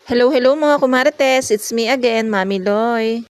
Hello, hello mga kumarites. It's me again, Mami Loy.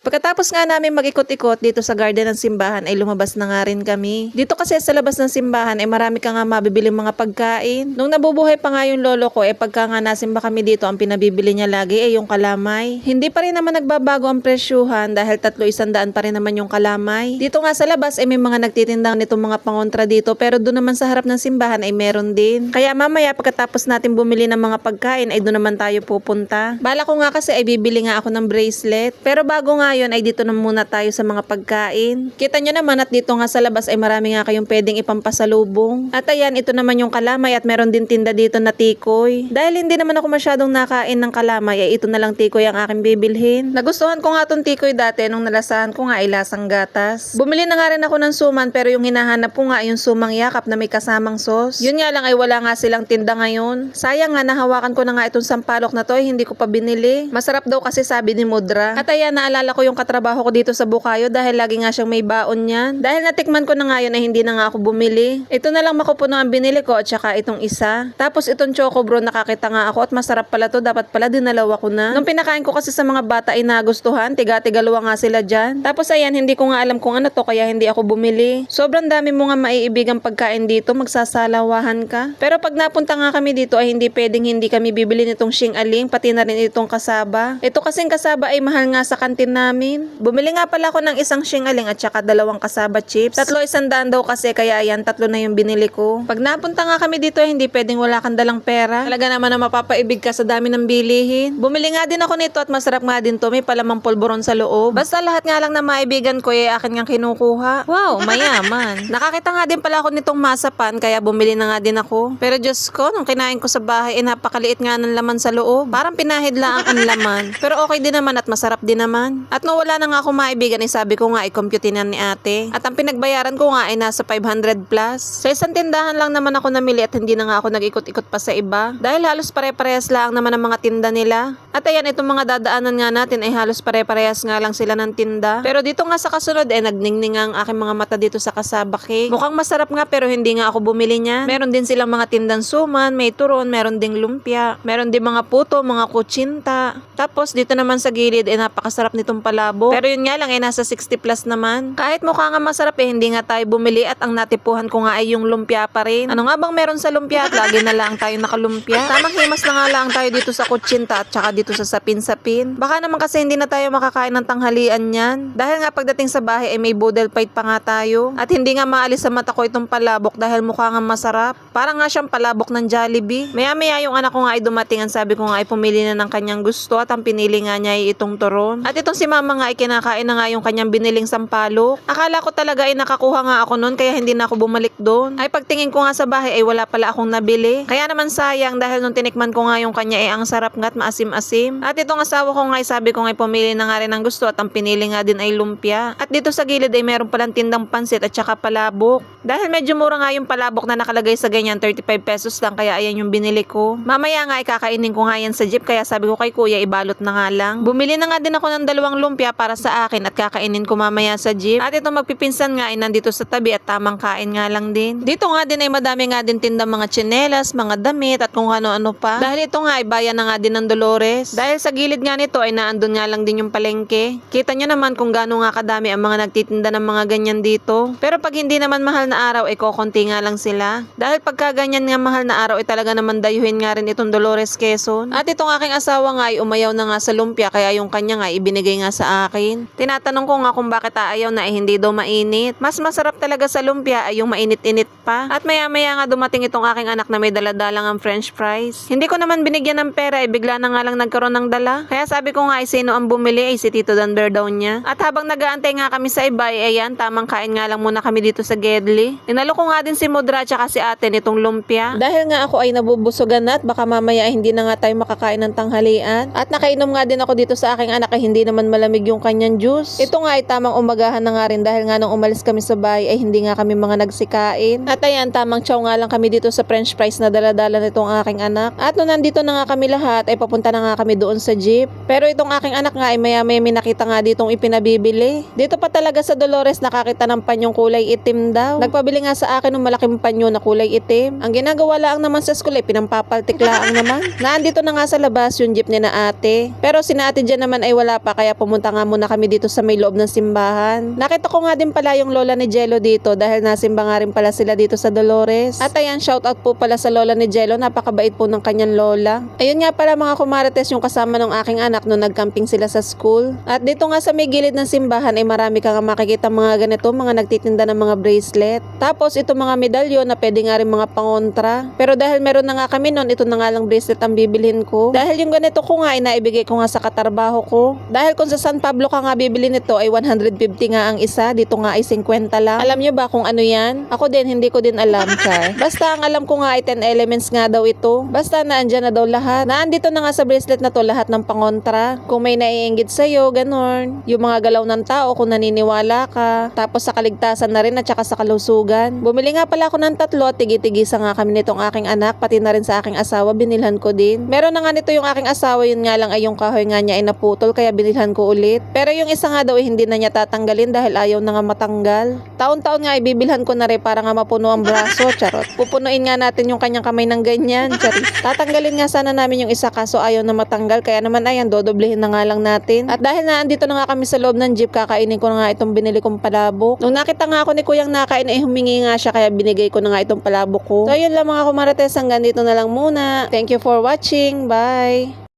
Pagkatapos nga namin mag-ikot-ikot dito sa garden ng simbahan ay lumabas na nga rin kami. Dito kasi sa labas ng simbahan ay marami ka nga mabibili mga pagkain. Nung nabubuhay pa nga yung lolo ko pagka nga nasimba kami dito ang pinabibili niya lagi yung kalamay. Hindi pa rin naman nagbabago ang presyuhan dahil 300 pa rin naman yung kalamay. Dito nga sa labas ay may mga nagtitindang nitong mga pangontra dito pero doon naman sa harap ng simbahan ay meron din. Kaya mamaya pagkatapos natin bumili ng mga pagkain ay doon naman tayo pupunta. Bala ko nga kasi ay bibili nga ako ng bracelet. Pero bago nga yun ay dito na muna tayo sa mga pagkain. Kita nyo naman at dito nga sa labas ay marami nga kayong pwedeng ipampasalubong. At ayan, ito naman yung kalamay at meron din tinda dito na tikoy. Dahil hindi naman ako masyadong nakain ng kalamay ay ito na lang tikoy ang aking bibilhin. Nagustuhan ko nga tong tikoy dati nung nalasahan ko nga ay lasang gatas. Bumili na nga rin ako ng suman pero yung hinahanap ko nga yung sumang yakap na may kasamang sauce. Yun nga lang ay wala nga silang tinda ngayon. Sayang nga nahawakan ko na nga itong sampalok na to ay hindi ko pa binili. Masarap daw kasi sabi ni Mudra. At ayan, naalala ko yung katrabaho ko dito sa Bukayo dahil lagi nga siyang may baon niyan. Dahil natikman ko na nga yun ay hindi na nga ako bumili. Ito na lang makupuno ang binili ko at saka itong isa. Tapos itong Choco Bro nakakita nga ako at masarap pala to. Dapat pala dinalawa ko na. Nung pinakain ko kasi sa mga bata ay nagustuhan. Tiga-tigalawa nga sila dyan. Tapos ayan, hindi ko nga alam kung ano to kaya hindi ako bumili. Sobrang dami mo nga maiibigang pagkain dito. Magsasalawahan ka. Pero pag napunta nga kami dito ay hindi pwedeng hindi kami bibili nitong Shing Aling pati na rin itong kasaba. Ito kasing kasaba ay mahal nga sa kantin namin. Bumili nga pala ako ng isang Shing Aling at saka 2 kasaba chips. 300 daw kasi kaya ayan 3 na yung binili ko. Pag napunta nga kami dito hindi pwedeng wala kang dalang pera. Talaga naman na mapapaibig ka sa dami ng bilihin. Bumili nga din ako nito at masarap nga din to. May palamang pulburon sa loob. Basta lahat nga lang na maibigan ko akin nga kinukuha. Wow, mayaman. Nakakita nga din pala ako nitong masapan kaya bumili na nga din ako. Pero Diyos ko, nung kinain ko sa bahay napakaliit nga ng laman sa loob. Parang pinahid lang ang laman. Pero okay din naman at masarap din naman. At nung wala na nga ako maibigan sabi ko nga i-compute na ni ate. At ang pinagbayaran ko nga ay nasa 500 plus. Sa isang tindahan lang naman ako namili at hindi na nga ako nag-ikot-ikot pa sa iba. Dahil halos pare-parehas lang naman ang mga tinda nila. At ayan, itong mga dadaanan nga natin ay halos pare-parehas nga lang sila ng tinda. Pero dito nga sa kasunod nagningning ang aking mga mata dito sa kasaba cake. Mukhang masarap nga pero hindi nga ako bumili niya. Meron din silang mga tindang suman, may turon, meron ding lumpia, meron din mga puto, mga kutsinta. Tapos dito naman sa gilid napakasarap nitong palabo. Pero yun nga lang nasa 60 plus naman. Kahit mukha nga masarap hindi nga tayo bumili at ang natipuhan ko nga ay yung lumpia pa rin. Ano nga bang meron sa lumpia at lagi na lang tayo nakalumpia? Tamang himas na nga lang tayo dito sa kutsinta at saka dito sa sapin-sapin. Baka naman kasi hindi na tayo makakain ng tanghalian yan. Dahil nga pagdating sa bahay ay may boodle fight pa nga tayo. At hindi nga maalis sa mata ko itong palabok dahil mukha nga masarap. Parang nga siyang palabok ng Jollibee. Maya-maya yung anak ko nga ay dumating ang sabi ko nga ay pumili na ng kanyang gusto at ang pinili nga niya ay itong turon. At itong si mama nga ay kinakain na nga yung kanyang biniling sampalok. Akala ko talaga ay nakakuha nga ako noon kaya hindi na ako bumalik doon. Ay pagtingin ko nga sa bahay ay wala pala akong nabili. Kaya naman sayang dahil nung tinikman ko nga yung kanya ay ang sarap nga at maasim-asim. At itong asawa ko nga ay sabi ko nga ay pumili na nga rin ng gusto at ang pinili nga din ay lumpia. At dito sa gilid ay meron palang tindang pansit at saka palabok. Dahil medyo mura nga yung palabok na nakalagay sa ganyan 35 pesos lang kaya ayan yung binili ko. Mamaya nga ay kakainin ko nga yan sa jeep kaya sabi ko kay kuya ibalot na nga lang. Bumili na nga din ako ng 2 lumpia para sa akin at kakainin ko mamaya sa jeep. At itong magpipinsan nga ay nandito sa tabi at tamang kain nga lang din. Dito nga din ay madami nga din tindang mga tsinelas, mga damit at kung ano-ano pa. Dahil ito nga ay bayan na nga din ng Dolores. Dahil sa gilid nga nito ay naandun nga lang din yung palengke. Kita nyo naman kung gaano nga kadami ang mga nagtitinda ng mga ganyan dito. Pero pag hindi naman mahal na araw ay kokonti nga lang sila. Dahil pagka ganyan nga mahal na araw ay talaga naman dayuhin nga rin itong Dolores Quezon. At itong aking asawa nga ay umayaw na nga sa lumpia kaya yung kanya nga ibinigay nga sa akin. Tinatanong ko nga kung bakit aayaw na ay hindi daw mainit. Mas masarap talaga sa lumpia ay yung mainit-init pa. At maya-maya nga dumating itong aking anak na may daladalang ang french fries. Hindi ko naman binigyan ng pera ay bigla na nga lang nagkaroon ng dala. Kaya sabi ko nga ay sino ang bumili ay si Tito Danber daw niya. At habang nag-aantay nga kami sa iba ay ayan tamang kain nga lang muna kami dito sa Gedli. Inalo ko nga din si Mudra at si ate nitong lumpia. Dahil nga ako ay nabubusugan na at baka mamaya ay hindi na nga tayo makakain ng tanghalian. At nakainom nga din ako dito sa aking anak ay hindi naman malamig yung kanyang juice. Ito nga ay tamang umagahan na nga rin dahil nga nung umalis kami sa bahay ay hindi nga kami mga nagsikain. At ayan, tamang chow nga lang kami dito sa french fries na daladala nitong aking anak. At nung nandito na nga kami lahat ay papunta na nga kami doon sa jeep. Pero itong aking anak nga ay maya-maya may nakita nga ditong ipinabibili. Dito pa talaga sa Dolores nakakita ng panyong kulay itim daw. Nagpabili nga sa akin ng malaking panyo na kulay itim. Ang ginagawa lang naman sa school ay pinampapaltik lang naman. Naandito na nga sa labas yung jeep ni na ate. Pero si na ate dyan naman ay wala pa kaya pumunta nga muna kami dito sa may loob ng simbahan. Nakita ko nga din pala yung lola ni Jello dito dahil nasimba nga rin pala sila dito sa Dolores. At ayan, shout out po pala sa lola ni Jello. Napakabait po ng kanyang lola. Ayun nga pala mga kumarites yung kasama ng aking anak nung nagcamping sila sa school. At dito nga sa may gilid ng simbahan ay marami ka nga makikita mga ganito, mga nagtitinda ng mga bracelet. Tapos ito mga medalyon na pwede nga rin mga pangontra. Pero dahil meron na nga kami noon, ito na nga lang bracelet ang bibilhin ko. Dahil yung ganito ko nga ay naibigay ko nga sa katarbaho ko. Dahil kung sa San Pablo ka nga bibili nito ay 150 nga ang isa, dito nga ay 50 lang. Alam nyo ba kung ano yan? Ako din, hindi ko din alam, char. Basta ang alam ko nga ay 10 elements nga daw ito. Basta naandyan na daw lahat. Naandito na nga sa bracelet na to lahat ng pangontra. Kung may naiinggit sa'yo, ganon. Yung mga galaw ng tao kung naniniwala ka. Tapos sa kaligtasan na rin at saka sa kalusugan. Bumili nga pala ako ng 3 at tigi-tigisa nga kami nitong aking anak, pati na rin sa aking asawa, binilhan ko din. Meron na nga nito yung aking asawa, yun nga lang ay yung kahoy nga niya ay naputol kaya binilhan ko ulit. Pero yung isa nga daw ay hindi na niya tatanggalin dahil ayaw na nga matanggal. Taon-taon nga ay bibilhan ko na rin para nga mapuno ang braso, charot. Pupunuin nga natin yung kanyang kamay ng ganyan, charis. Tatanggalin nga sana namin yung isa kaso ayaw na matanggal kaya naman ayan, dodoblehin na nga lang natin. At dahil na andito na nga kami sa loob ng jeep, kakainin ko na nga itong binili kong palabok. Nung nakita nga ako ni Kuyang nakain ay humingi nga siya kaya binigay ko na nga itong palabok ko. So yun lang mga kumarates, hanggang dito na lang muna. Thank you for watching. Bye!